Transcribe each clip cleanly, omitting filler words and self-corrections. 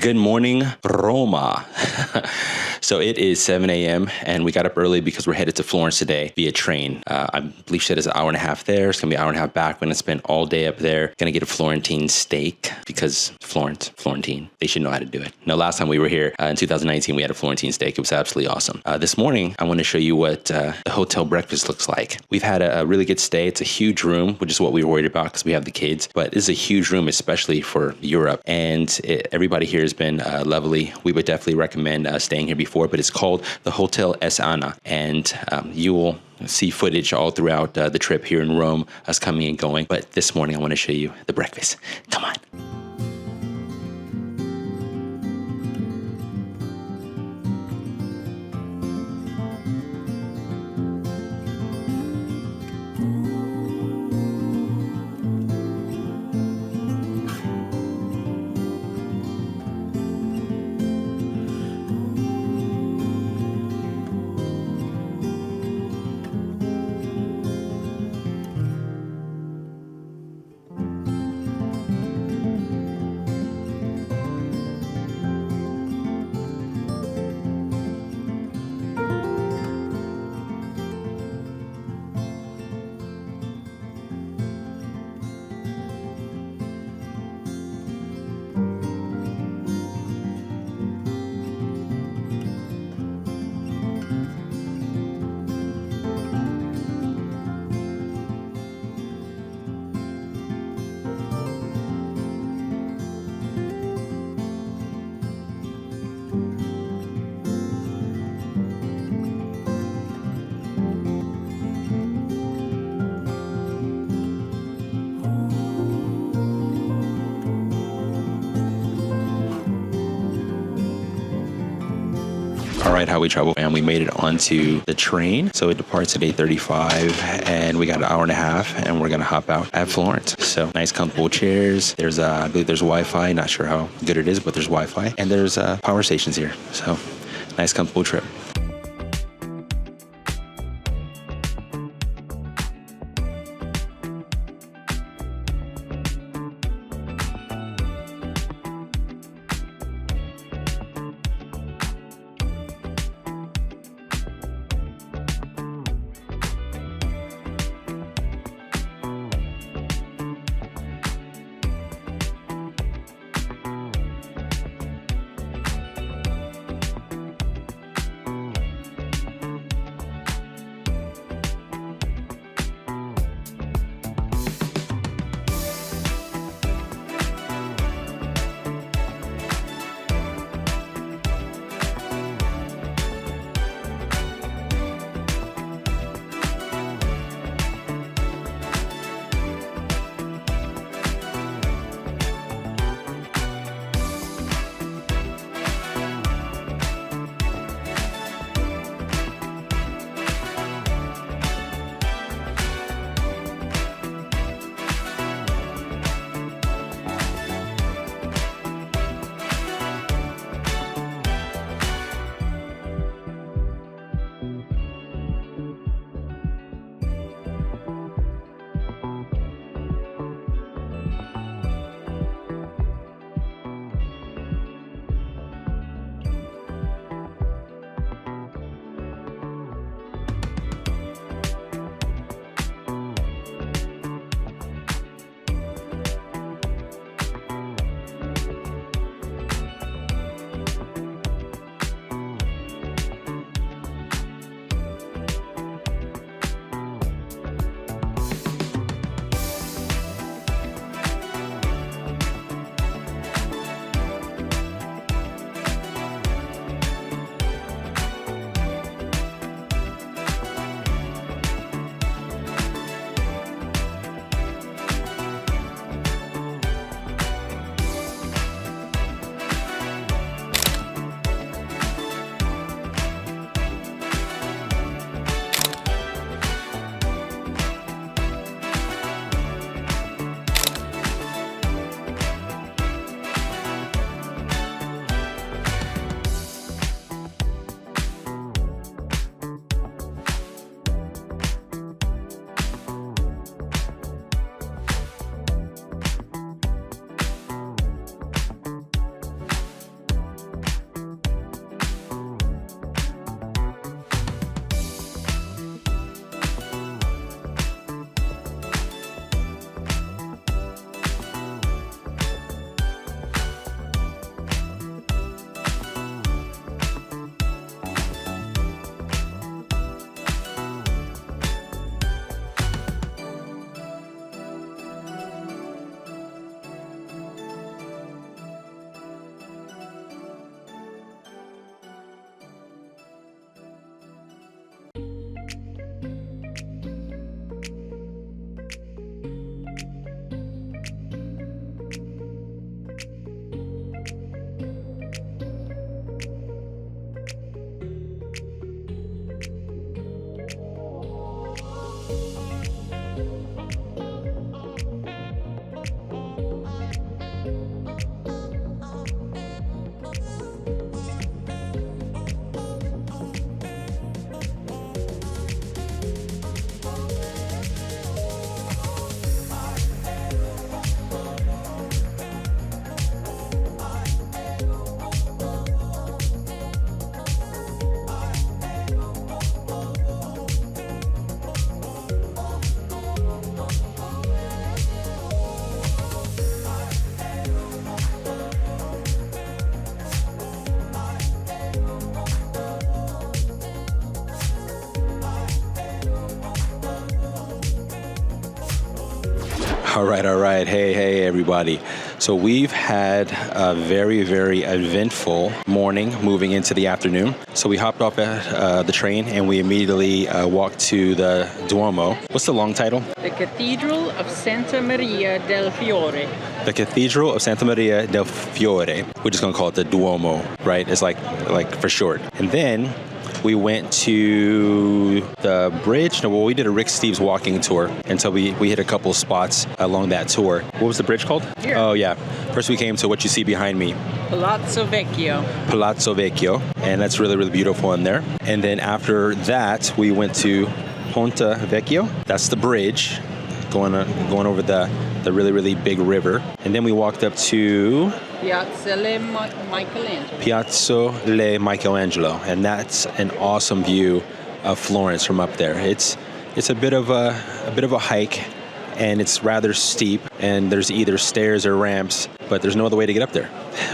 Good morning, Roma. So it is 7 a.m. and we got up early because we're headed to Florence today via train. I believe she said it's an hour and a half there. It's gonna be an hour and a half back. We're gonna spend all day up there. Gonna get a Florentine steak because Florentine, they should know how to do it. No, last time we were here in 2019, we had a Florentine steak. It was absolutely awesome. This morning, I want to show you what the hotel breakfast looks like. We've had a really good stay. It's a huge room, which is what we were worried about because we have the kids, but it's a huge room, especially for Europe. And everybody here has been lovely. We would definitely recommend staying here before, but it's called the Hotel S. Anna, and you will see footage all throughout the trip here in Rome, us coming and going. But this morning, I want to show you the breakfast. Come on. All right, how we travel, and we made it onto the train. So it departs at 8:35, and we got an hour and a half, and we're gonna hop out at Florence. So nice, comfortable chairs. There's, I believe there's Wi-Fi. Not sure how good it is, but there's Wi-Fi, and there's power stations here. So nice, comfortable trip. All right, all right. Hey, everybody. So we've had a very, very eventful morning moving into the afternoon. So we hopped off at the train and we immediately walked to the Duomo. What's the long title? The Cathedral of Santa Maria del Fiore. The Cathedral of Santa Maria del Fiore. We're just gonna call it the Duomo, right? It's like for short. And then we went to the bridge. No, well, we did a Rick Steves walking tour, and so we hit a couple spots along that tour. What was the bridge called? Here. Oh, yeah. First we came to what you see behind me. Palazzo Vecchio. Palazzo Vecchio, and that's really, really beautiful in there. And then after that, we went to Ponte Vecchio. That's the bridge going over the really, really big river. And then we walked up to Piazza Michelangelo. Piazza Le Michelangelo, and that's an awesome view of Florence from up there. It's a bit of a hike, and it's rather steep, and there's either stairs or ramps, but there's no other way to get up there.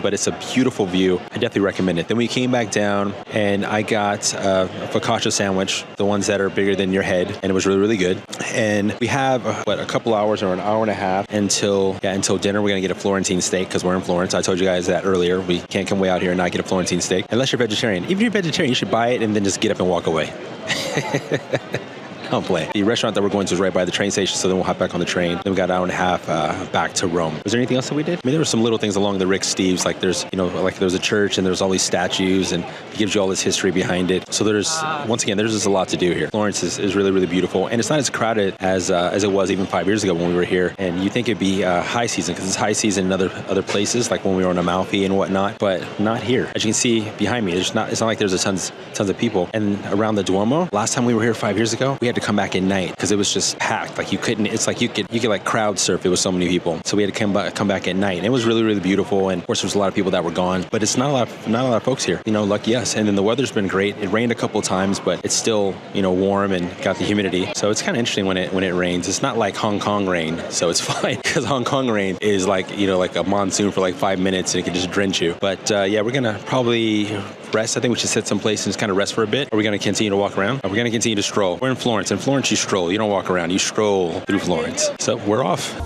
But it's a beautiful view. I definitely recommend it. Then we came back down, and I got a focaccia sandwich, the ones that are bigger than your head, and it was really, really good. And we have, a couple hours or an hour and a half until dinner. We're going to get a Florentine steak because we're in Florence. I told you guys that earlier. We can't come way out here and not get a Florentine steak, unless you're vegetarian. Even if you're vegetarian, you should buy it and then just get up and walk away. Don't play. The restaurant that we're going to is right by the train station, so then we'll hop back on the train. Then we got an hour and a half back to Rome. Was there anything else that we did? I mean, there were some little things along the Rick Steves, like there's a church and there's all these statues, and it gives you all this history behind it. So there's just a lot to do here. Florence is really, really beautiful, and it's not as crowded as it was even 5 years ago when we were here. And you think it'd be high season because it's high season in other places, like when we were on Amalfi and whatnot, but not here. As you can see behind me, it's not like there's tons of people. And around the Duomo, last time we were here 5 years ago, we had to come back at night because it was just packed. Like you couldn't. It's like you could like crowd surf. It was so many people, so we had to come back at night. And it was really, really beautiful. And of course, there's a lot of people that were gone, but it's not a lot of folks here. Lucky us. And then the weather's been great. It rained a couple of times, but it's still warm and got the humidity. So it's kind of interesting when it rains. It's not like Hong Kong rain, so it's fine because Hong Kong rain is like like a monsoon for like 5 minutes and it can just drench you. But yeah, we're gonna probably rest. I think we should sit someplace and just kind of rest for a bit. Are we going to continue to walk around? Are we going to continue to stroll? We're in Florence. In Florence, you stroll. You don't walk around. You stroll through Florence. So we're off.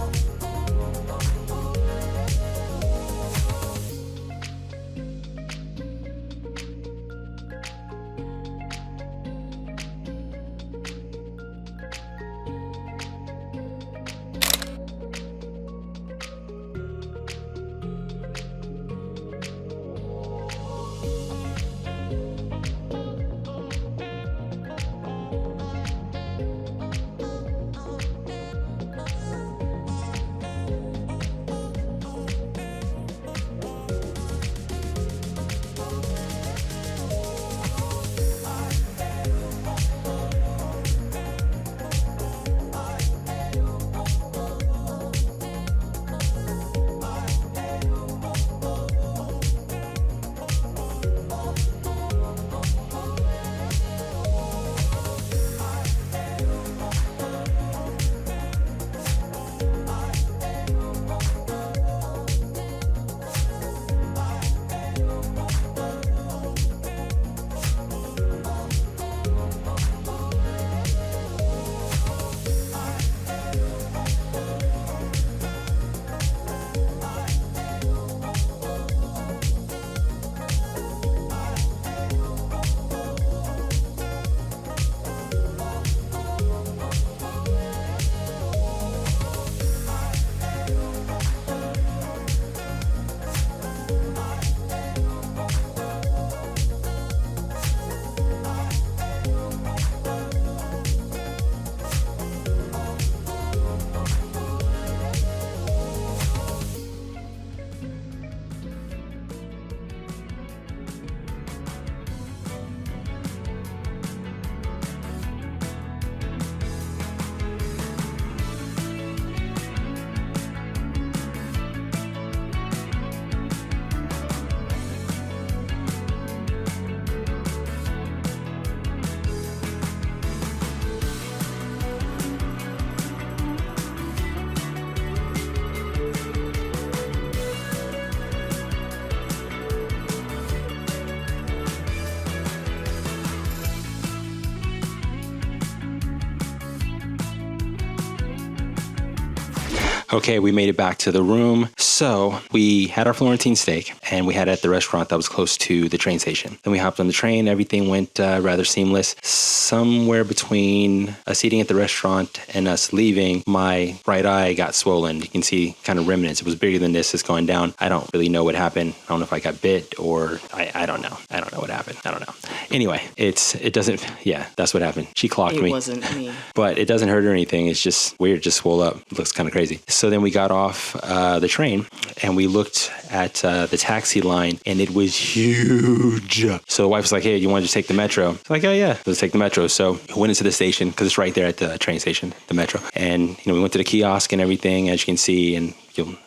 Okay, we made it back to the room. So we had our Florentine steak and we had it at the restaurant that was close to the train station. Then we hopped on the train. Everything went rather seamless. Somewhere between us eating at the restaurant and us leaving, my right eye got swollen. You can see kind of remnants. It was bigger than this. It's gone down. I don't really know what happened. I don't know if I got bit or I don't know. I don't know what happened. I don't know. Anyway, it doesn't, yeah, that's what happened. She clocked me. It wasn't me. But it doesn't hurt or anything. It's just weird. Just swole up. It looks kind of crazy. So then we got off the train and we looked at the taxi line and it was huge. So the wife was like, hey, you want to just take the metro? I was like, oh yeah, let's take the metro. So we went into the station because it's right there at the train station, the metro. And, we went to the kiosk and everything, as you can see, and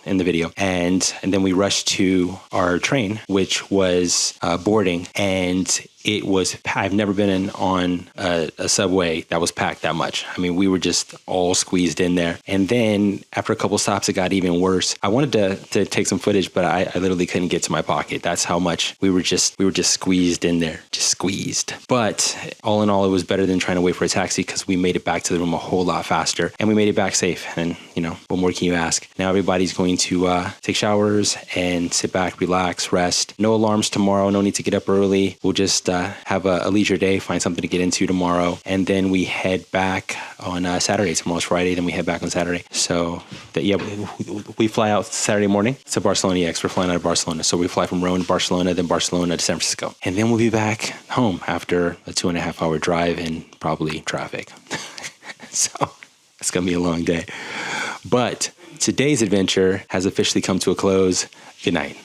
in the video. And then we rushed to our train, which was boarding. And it was, I've never been on a subway that was packed that much. I mean, we were just all squeezed in there. And then after a couple stops, it got even worse. I wanted to take some footage, but I literally couldn't get to my pocket. That's how much we were just squeezed in there, just squeezed. But all in all, it was better than trying to wait for a taxi because we made it back to the room a whole lot faster and we made it back safe. And, what more can you ask? Now everybody's going to take showers and sit back, relax, rest. No alarms tomorrow. No need to get up early. We'll just have a leisure day, find something to get into tomorrow. And then we head back on Saturday. Tomorrow's Friday. Then we head back on Saturday. So we fly out Saturday morning to Barcelona. Yes, we're flying out of Barcelona. So we fly from Rome to Barcelona, then Barcelona to San Francisco. And then we'll be back home after a 2.5 hour drive and probably traffic. So it's going to be a long day. But today's adventure has officially come to a close. Good night.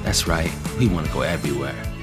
That's right. We want to go everywhere.